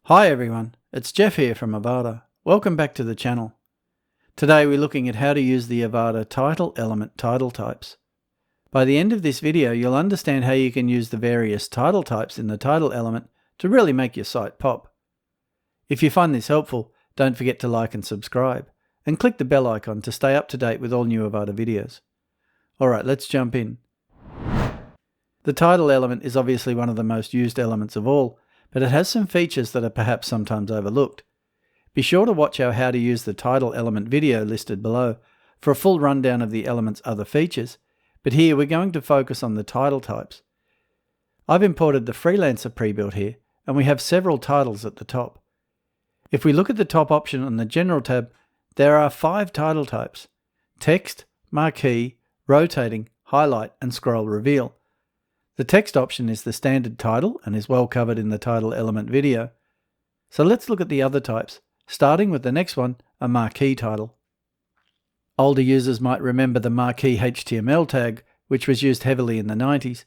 Hi everyone, it's Jeff here from Avada. Welcome back to the channel. Today we're looking at how to use the Avada title element title types. By the end of this video you'll understand how you can use the various title types in the title element to really make your site pop. If you find this helpful, don't forget to like and subscribe, and click the bell icon to stay up to date with all new Avada videos. Alright, let's jump in. The title element is obviously one of the most used elements of all, but it has some features that are perhaps sometimes overlooked. Be sure to watch our How to Use the Title Element video listed below for a full rundown of the element's other features, but here we're going to focus on the title types. I've imported the Freelancer Prebuilt here, and we have several titles at the top. If we look at the top option on the General tab, there are 5 title types: text, marquee, rotating, highlight, and scroll reveal. The text option is the standard title and is well covered in the title element video. So let's look at the other types, starting with the next one, a marquee title. Older users might remember the marquee HTML tag, which was used heavily in the 90s.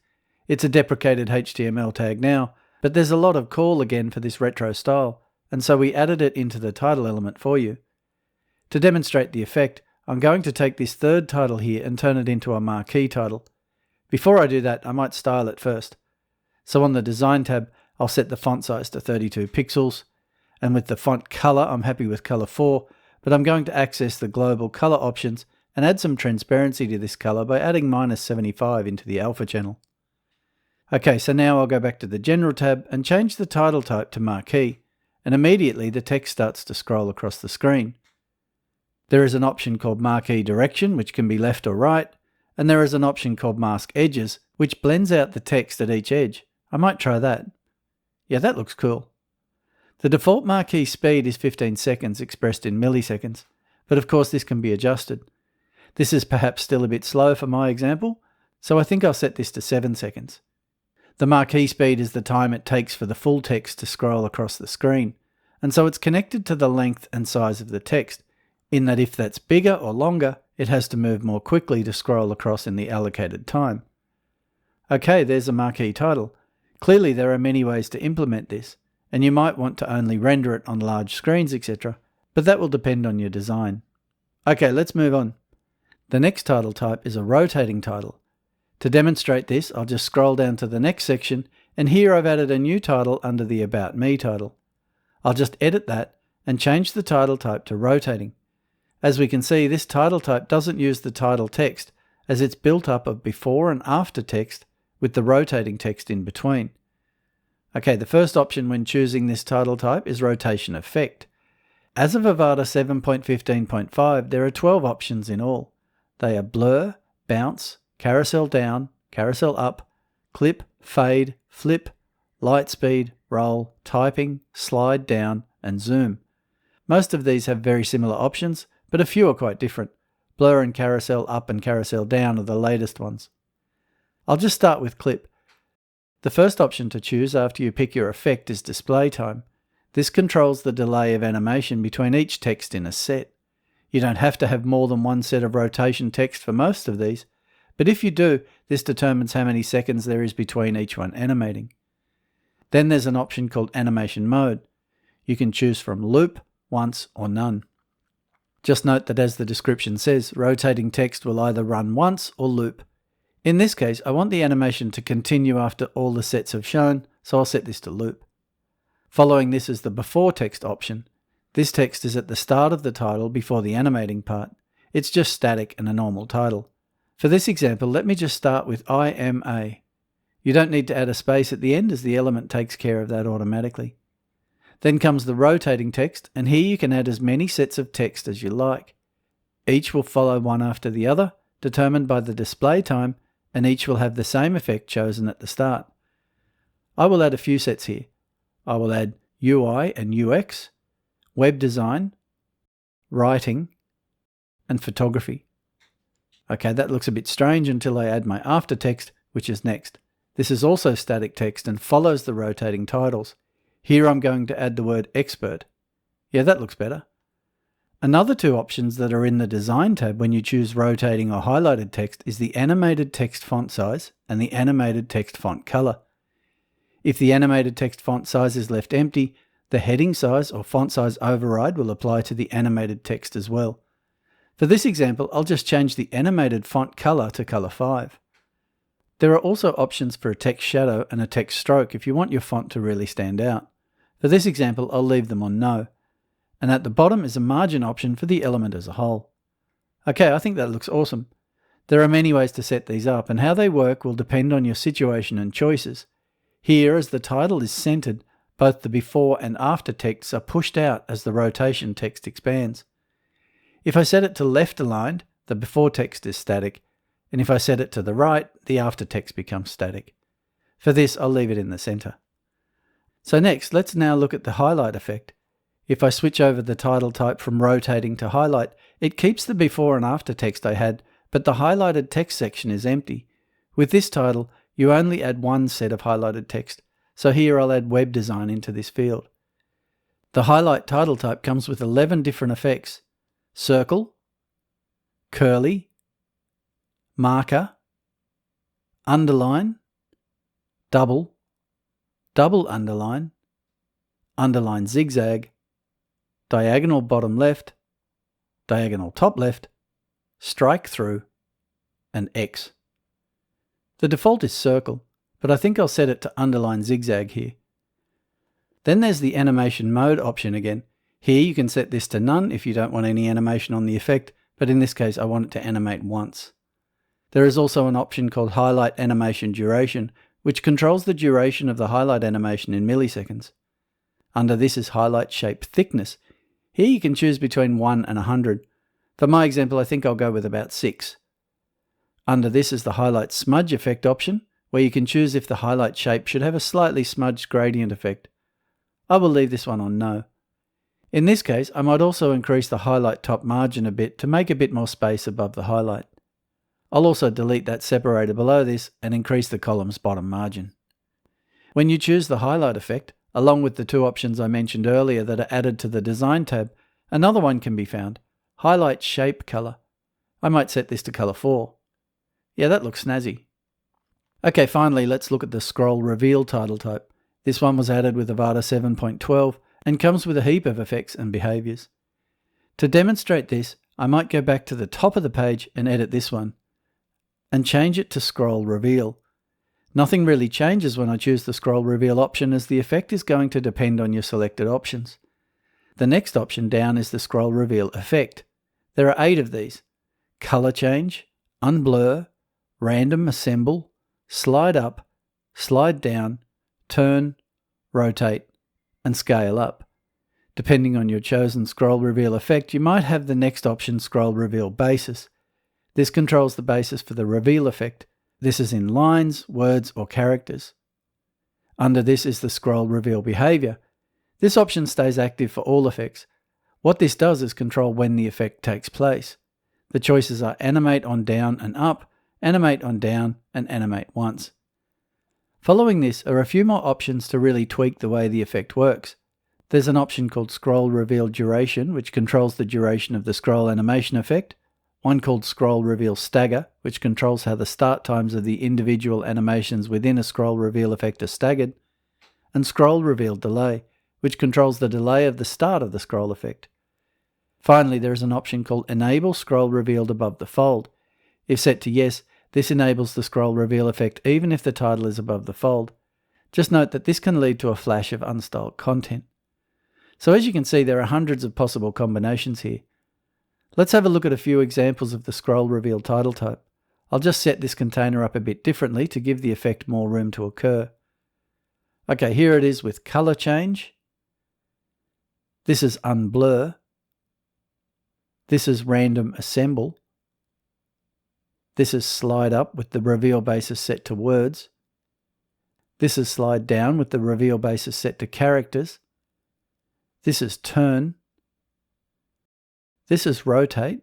It's a deprecated HTML tag now, but there's a lot of call again for this retro style, and so we added it into the title element for you. To demonstrate the effect, I'm going to take this third title here and turn it into a marquee title. Before I do that, I might style it first. So on the Design tab, I'll set the font size to 32 pixels, and with the font color, I'm happy with color 4, but I'm going to access the global color options and add some transparency to this color by adding -75 into the alpha channel. Okay, so now I'll go back to the General tab and change the title type to marquee, and immediately the text starts to scroll across the screen. There is an option called marquee direction, which can be left or right, and there is an option called mask edges, which blends out the text at each edge. I might try that. Yeah, that looks cool. The default marquee speed is 15 seconds expressed in milliseconds, but of course this can be adjusted. This is perhaps still a bit slow for my example, so I think I'll set this to 7 seconds. The marquee speed is the time it takes for the full text to scroll across the screen, and so it's connected to the length and size of the text, in that if that's bigger or longer, it has to move more quickly to scroll across in the allocated time. Okay, there's a marquee title. Clearly there are many ways to implement this, and you might want to only render it on large screens, etc., but that will depend on your design. Okay, let's move on. The next title type is a rotating title. To demonstrate this, I'll just scroll down to the next section, and here I've added a new title under the About Me title. I'll just edit that and change the title type to rotating. As we can see, this title type doesn't use the title text, as it's built up of before and after text with the rotating text in between. Okay, the first option when choosing this title type is rotation effect. As of Avada 7.15.5, there are 12 options in all. They are blur, bounce, carousel down, carousel up, clip, fade, flip, light speed, roll, typing, slide down, and zoom. Most of these have very similar options, but a few are quite different. Blur and carousel up and carousel down are the latest ones. I'll just start with clip. The first option to choose after you pick your effect is display time. This controls the delay of animation between each text in a set. You don't have to have more than one set of rotation text for most of these, but if you do, this determines how many seconds there is between each one animating. Then there's an option called animation mode. You can choose from loop, once, or none. Just note that as the description says, rotating text will either run once or loop. In this case, I want the animation to continue after all the sets have shown, so I'll set this to loop. Following this is the before text option. This text is at the start of the title before the animating part. It's just static and a normal title. For this example, let me just start with I am a. You don't need to add a space at the end as the element takes care of that automatically. Then comes the rotating text, and here you can add as many sets of text as you like. Each will follow one after the other, determined by the display time, and each will have the same effect chosen at the start. I will add a few sets here. I will add UI and UX, web design, writing, and photography. Okay, that looks a bit strange until I add my after text, which is next. This is also static text and follows the rotating titles. Here I'm going to add the word expert. Yeah, that looks better. Another 2 options that are in the Design tab when you choose rotating or highlighted text is the animated text font size and the animated text font color. If the animated text font size is left empty, The heading size or font size override will apply to the animated text as well. For this example, I'll just change the animated font color to color 5. There are also options for a text shadow and a text stroke if you want your font to really stand out. For this example, I'll leave them on no. And at the bottom is a margin option for the element as a whole. Okay, I think that looks awesome. There are many ways to set these up, and how they work will depend on your situation and choices. Here, as the title is centered, both the before and after texts are pushed out as the rotation text expands. If I set it to left aligned, the before text is static, and if I set it to the right, the after text becomes static. For this, I'll leave it in the center. So next, let's now look at the highlight effect. If I switch over the title type from rotating to highlight, it keeps the before and after text I had, but the highlighted text section is empty. With this title, you only add one set of highlighted text, so here I'll add web design into this field. The highlight title type comes with 11 different effects: circle, curly, marker, underline, double, double underline, underline zigzag, diagonal bottom left, diagonal top left, strike through, and X. The default is circle, but I think I'll set it to underline zigzag here. Then there's the animation mode option again. Here you can set this to none if you don't want any animation on the effect, but in this case I want it to animate once. There is also an option called highlight animation duration, which controls the duration of the highlight animation in milliseconds. Under this is highlight shape thickness. Here you can choose between 1 and 100. For my example, I think I'll go with about 6. Under this is the highlight smudge effect option, where you can choose if the highlight shape should have a slightly smudged gradient effect. I will leave this one on no. In this case, I might also increase the highlight top margin a bit to make a bit more space above the highlight. I'll also delete that separator below this and increase the column's bottom margin. When you choose the highlight effect, along with the two options I mentioned earlier that are added to the Design tab, another one can be found: highlight shape color. I might set this to color 4. Yeah, that looks snazzy. Okay, finally, let's look at the scroll reveal title type. This one was added with Avada 7.12 and comes with a heap of effects and behaviors. To demonstrate this, I might go back to the top of the page and edit this one and change it to scroll reveal. Nothing really changes when I choose the scroll reveal option, as the effect is going to depend on your selected options. The next option down is the scroll reveal effect. There are 8 of these: color change, unblur, random assemble, slide up, slide down, turn, rotate, and scale up. Depending on your chosen scroll reveal effect, you might have the next option, scroll reveal basis. This controls the basis for the reveal effect. This is in lines, words, or characters. Under this is the scroll reveal behavior. This option stays active for all effects. What this does is control when the effect takes place. The choices are animate on down and up, animate on down, and animate once. Following this are a few more options to really tweak the way the effect works. There's an option called scroll reveal duration, which controls the duration of the scroll animation effect. One called scroll reveal stagger, which controls how the start times of the individual animations within a scroll reveal effect are staggered. And scroll reveal delay, which controls the delay of the start of the scroll effect. Finally, there is an option called enable scroll revealed above the fold. If set to yes, this enables the scroll reveal effect even if the title is above the fold. Just note that this can lead to a flash of unstyled content. So as you can see, there are hundreds of possible combinations here. Let's have a look at a few examples of the scroll reveal title type. I'll just set this container up a bit differently to give the effect more room to occur. Okay, here it is with color change. This is unblur. This is random assemble. This is slide up with the reveal basis set to words. This is slide down with the reveal basis set to characters. This is turn. This is rotate.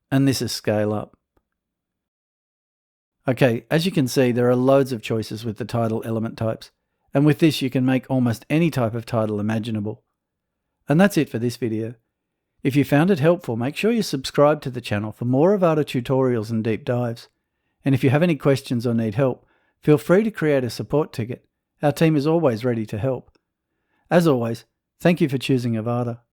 And this is scale up. Okay, as you can see, there are loads of choices with the title element types. And with this, you can make almost any type of title imaginable. And that's it for this video. If you found it helpful, make sure you subscribe to the channel for more Avada tutorials and deep dives. And if you have any questions or need help, feel free to create a support ticket. Our team is always ready to help. As always, thank you for choosing Avada.